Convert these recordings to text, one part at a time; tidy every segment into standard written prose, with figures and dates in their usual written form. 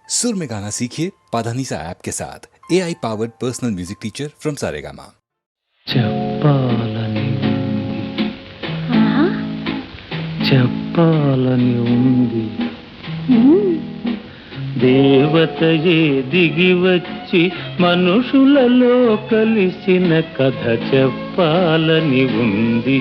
सुर में गाना सीखिए पाधानीसा ऐप के साथ AI powered personal music teacher from Saregama. చెప్పాలని ఆహా. చెప్పాలని ఉంది ఉమ్. దేవతయే దిగి వచ్చి మనుషులలో కలిసిన కథ చెప్పాలని ఉంది.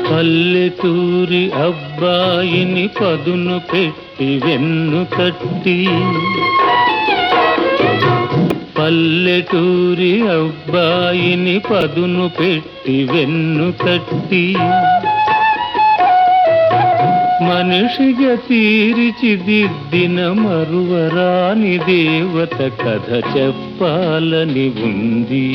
పల్లెటూరి అబ్బాయిని పదును పెట్టి వెన్ను తట్టి, పల్లెటూరి అబ్బాయిని పదును పెట్టి వెన్ను తట్టి, మనిషిగా తీర్చిదిద్దిన మరువరాని దేవత కథ చెప్పాలని ఉంది.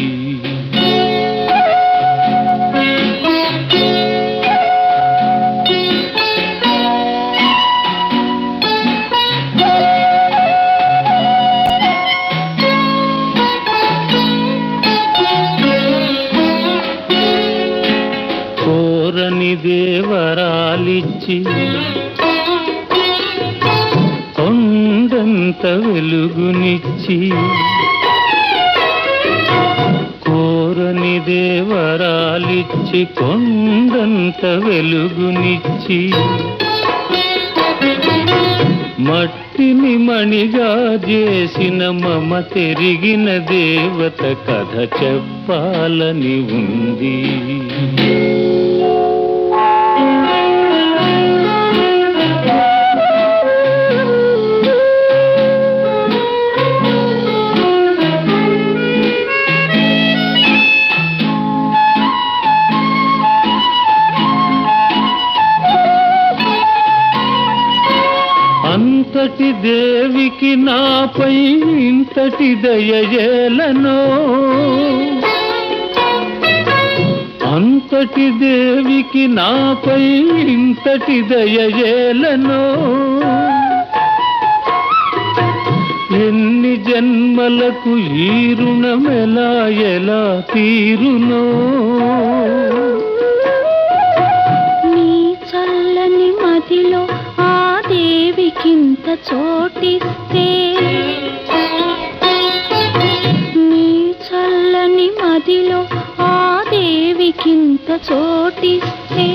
కోరని దేవరాలిచ్చి కొండంత వెలుగునిచ్చి, కోరని దేవరాలిచ్చి కొండంత వెలుగునిచ్చి, మట్టిని మణిగా చేసిన మమ తెరిగిన దేవత కథ చెప్పాలని ఉంది. అంతటి దేవికి నాపై ఇంతటి దయయేలనో, అంతటి దేవికి నాపై ఇంతటి దయయేలనో, ఎన్ని జన్మలకు ఈ రుణమెలా ఎలా తీరునో. నీ చల్లని మదిలో ఆ దేవికింత చోటిస్తే, నీ చల్లని మదిలో ఆ దేవికింత చోటిస్తే,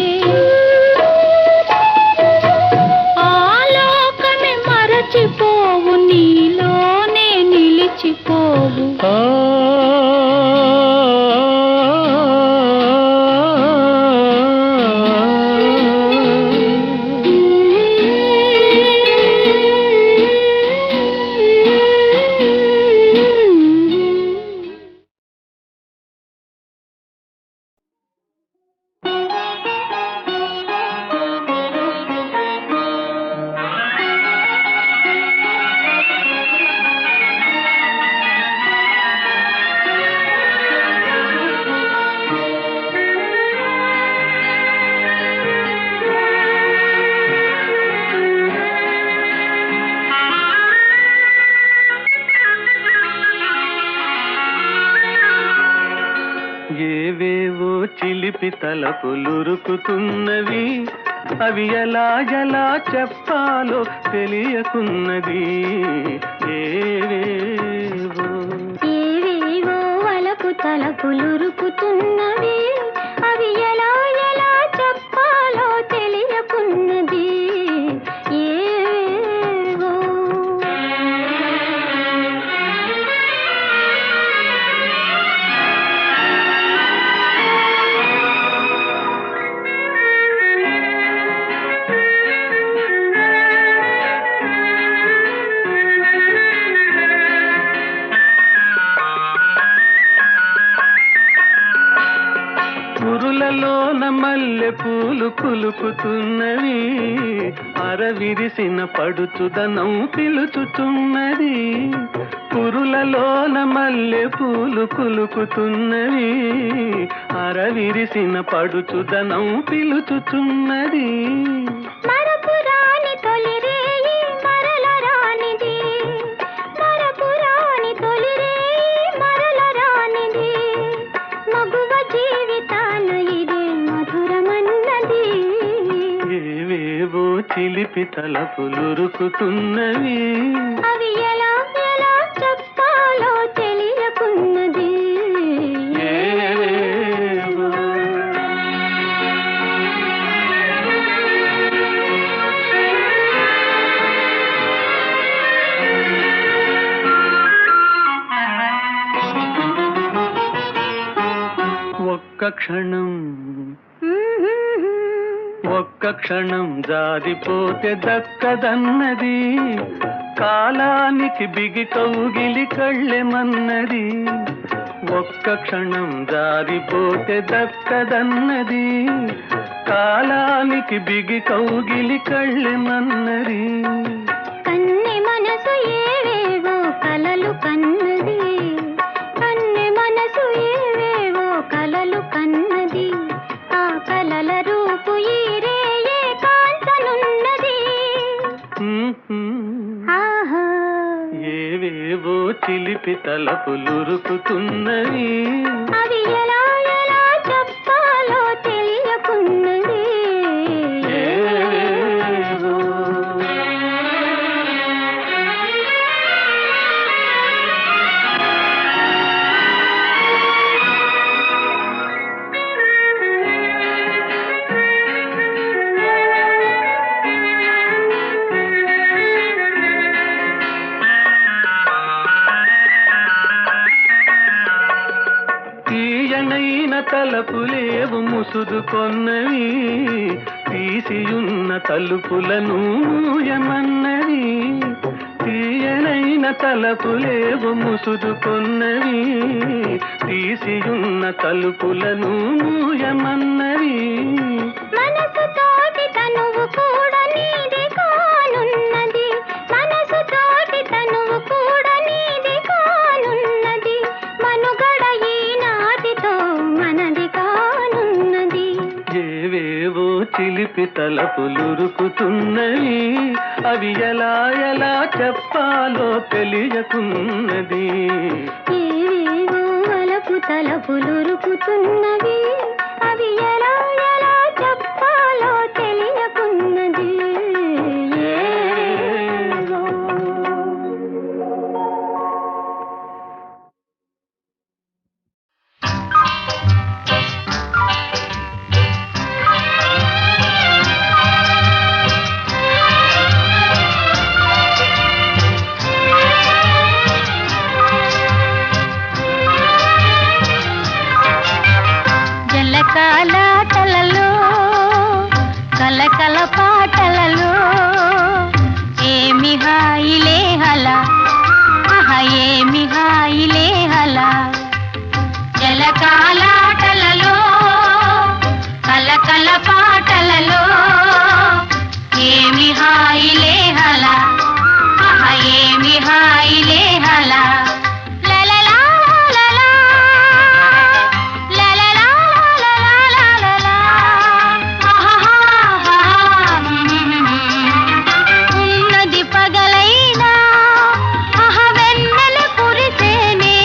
ఆ లోకమే మరచిపోవు, నీలోనే నిలిచిపోవు. ఏవేవో చిలిపి తలపులురుకుతున్నవి, అవి ఎలా ఎలా చెప్పాలో తెలియకున్నది. ఏవేవో ఏవేవో వలపు తలపులురుకుతున్నవి, అవి ఎలా ఎలా చెప్పాలో తెలియకున్నది. ఏవేవో పూలు కులుకుతున్నవి అరవిరిసిన పడుచుదనం పిలుచుచున్నది పురులలోన మల్లె పూలు కులుకుతున్నవి అరవిరిసిన పడుచుదనం పిలుచుచున్నది మరపురాని తొలి రేయి మరల రానిది మరపురాని తొలి రేయి మరల రానిది మగువ జీవితాన ఇదే మధురమన్నది ఏవేవో చిలిపి తలపులురుకుతున్నవి అవి ఎలా ఎలా చెప్పాలో తెలియకున్నది ఏవేవో ఒక్క క్షణం జారిపోతే దక్కదన్నది కాలానికి బిగి కౌగిలి కళ్ళెమన్నది ఒక్క క్షణం జారిపోతే దక్కదన్నది కాలానికి బిగి కౌగిలి కళ్ళెమన్నది కన్నె మనసు ఏవేవో కలలు కన్నది కన్నె మనసు ఏవేవో కలలు కన్నది ఆ కలల రూపు ఈ రేయే కాంచనున్నది ఆహా ఏవేవో చిలిపి తలపులురుకుతున్నవి అవి ఎలా ఎలా చెప్పాలో తెలియకున్నది ఏవేవో తీయనైన తలపులేవు ముసుదుకొన్నవి తీసియున్న తలుపులను మూయమన్నవి తీయనైన తలపులేవు ముసుదుకొన్నవి తీసియున్న తలుపులను మూయమన్నవి మనసు తోటి తనువు కూడా నీది కానున్నది మనసు తోటి తనువు కూడా నీది కానున్నది మనుగడ ఈనాటితో మనది కానున్నది ఏవేవో చిలిపి తలపులురుకుతున్నవి అవి ఎలా ఎలా చెప్పాలో తెలియకున్నది ఏవేవో అలపు తలపులురుకుతున్నవి అవి ఎలా ఎలా చెప్పాలో తెలియకున్నది ఏవేవో. జలకాలాటలలో కలకల పాటలలో ఏమి హాయిలే హలా ఆహా ఏమి హాయిలే హలా జలకాలాటలలో కలకల పాటలలో ఏమి హాయిలే హలా ఆహా ఏమి హాయిలే హలా ఉన్నది పగలైనా వెన్నెల కురిసేనే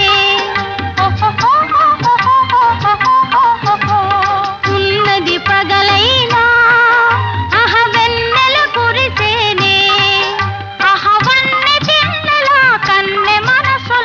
ఉన్నది పగలైనా వెన్నెల కురిసేనే వన్నె తిన్నలా కన్నె మనసులో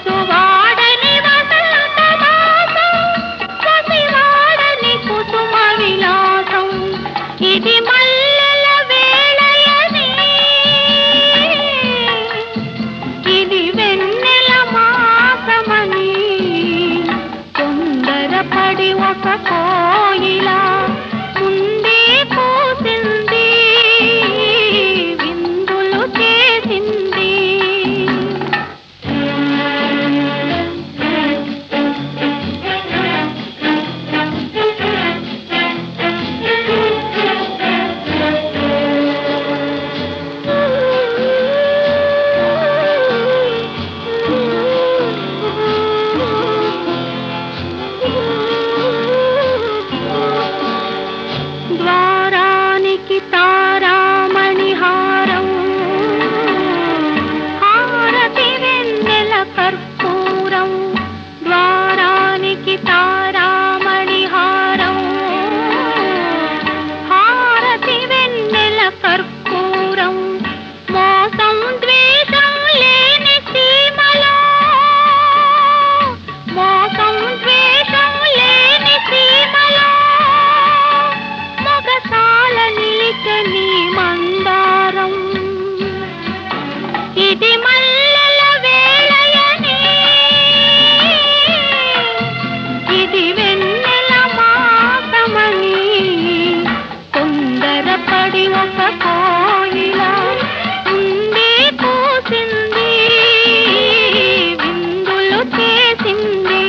వసువాడని వసంత మాసం, వసివాడని కుసుమ విలాసం, ఇది మల్లెల వేళయని, ఇది వెన్నెల మాసమని, తొందరపడి ఒక కోయిల ముందే పూసింది, విందులు చేసింది. ద్వారానికి తారామణిహారం, హారతి వెన్నెల కర్పూరం, ద్వారానికి తారామణిహారం, హారతి వెన్నెల కర్పూరం, మోసం ద్వేషం లేని సీమలో, మోసం ద్వేషం లేని సీమలో, మగసాల నిలిచని మందారం, ఇది మల్లెల వేళయని, ఇది వెన్నెల మాసమని, తొందరపడి ఒక కోయిల ముందే పూసింది, విందులు చేసింది.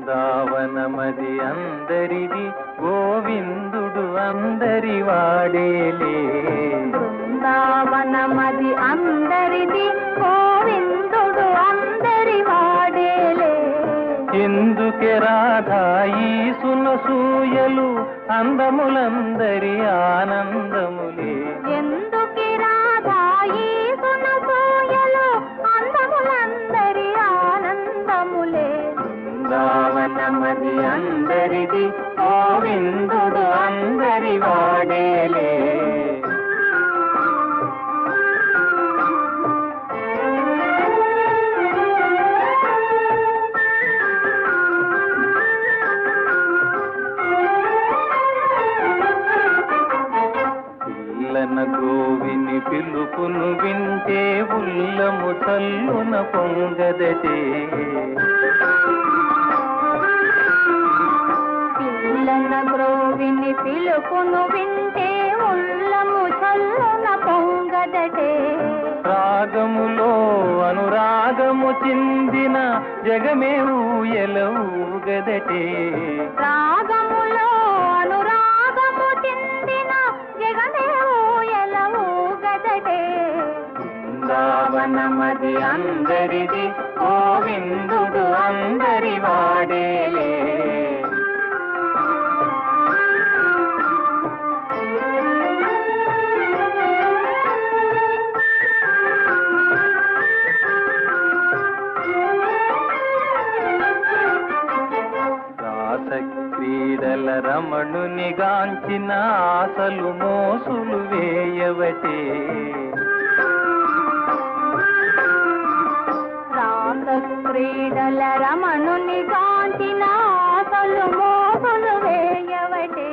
బృందావనమది అందరిది, గోవిందుడు అందరి వాడేలే. బృందావనమది అందరిది, గోవిందుడు అందరి వాడేలే. ఎందుకే రాధా ఈ సునసూయలు, అందములందరి ఆనందములే. ఎందుకి రాధా ఈ సునసూయలు, అందములందరి ఆనందములే. బృందావనమది అందరిది, గోవిందుడు అందరి వాడేలే. పిల్లన గోవిని పిలుపును వింటే ఉల్లము చల్లున పొంగదటే. పిల్లన గ్రోవిని పిలుపును వింటే ఉల్లము చల్లున పొంగదటే. రాగములో అనురాగము చిందిన జగమే ఊయలవుగదటే. రాగములో అనురాగము చిందిన జగమే ఊయలవుగదటే. బృందావనమది అందరిది, గోవిందుడు అందరి వాడేలే. క్రీడల రమణుని గాంచిన ఆశలు మోసులు వేయవటే. రాస క్రీడల రమణుని గాంచిన ఆశలు మోసులు వేయవటే.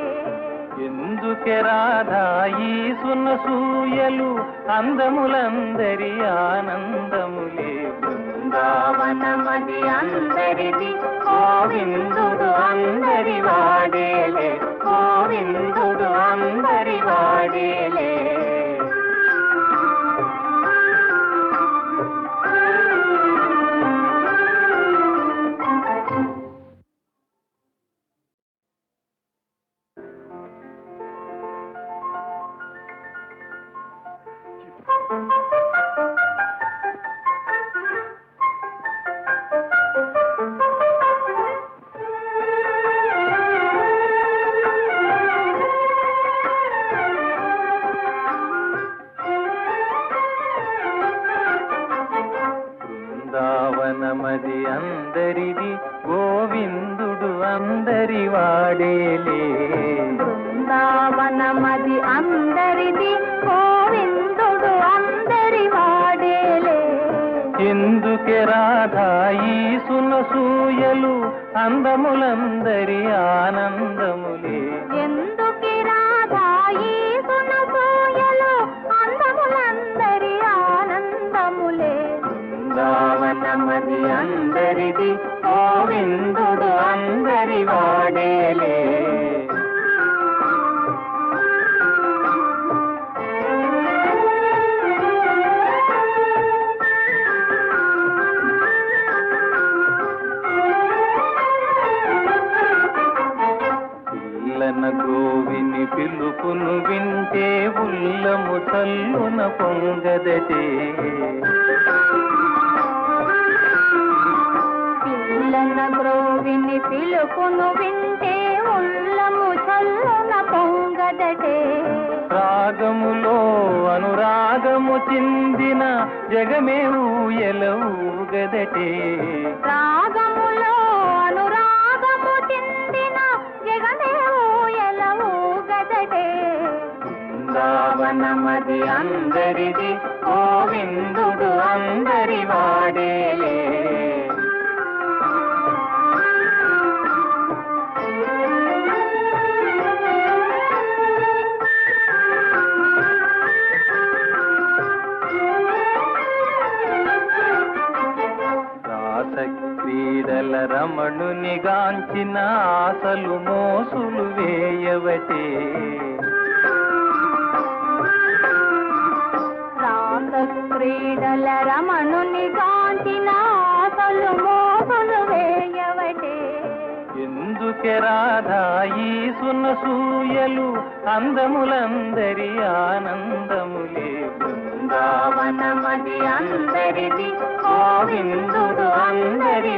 ఎందుకే రాధా ఈ సునసూయలు, అందములందరి ఆనందములే. బృందావనమది అందరిది, గోవిందుడు అందరి వాడేలే. గోవిందుడు అందరి వాడేలే. గోవిందుడు అందరి వాడేలే. బృందావనమది అందరిది, గోవిందుడు అందరి వాడేలే. ఎందుకే రాధా ఈ సునసూయలు, అందములందరి ఆనందములే. ఎందుకి రాధా ఈ సునసూయలు, అందములందరి ఆనందములే. బృందావనమది అందరిది, గోవిందుడు అందరి వాడేలే. పిల్లన గోవిని పిలుపును వింటే ఉల్లము చల్లున పొంగదటే. పిల్లన గ్రోవిని పిలుపును వింటే ఉల్లము చల్లున పొంగదటే. రాగములో అనురాగము చిందిన జగమే ఊయలవుగదటే. రాగములో అనురాగము చిందిన జగమే ఊయలవుగదటే. బృందావనమది అందరిది, గోవిందుడు అందరి వాడేలే. క్రీడల రమణుని గాంచిన ఆశలు మోసులు వేయవటే. రాస క్రీడల రమణుని గాంచిన ఆశలు మోసులు వేయవటే. ఎందుకే రాధా ఈ సునసూయలు, అందములందరి ఆనందములే. బృందావనమది అందరిది, గోవిందుడు అందరి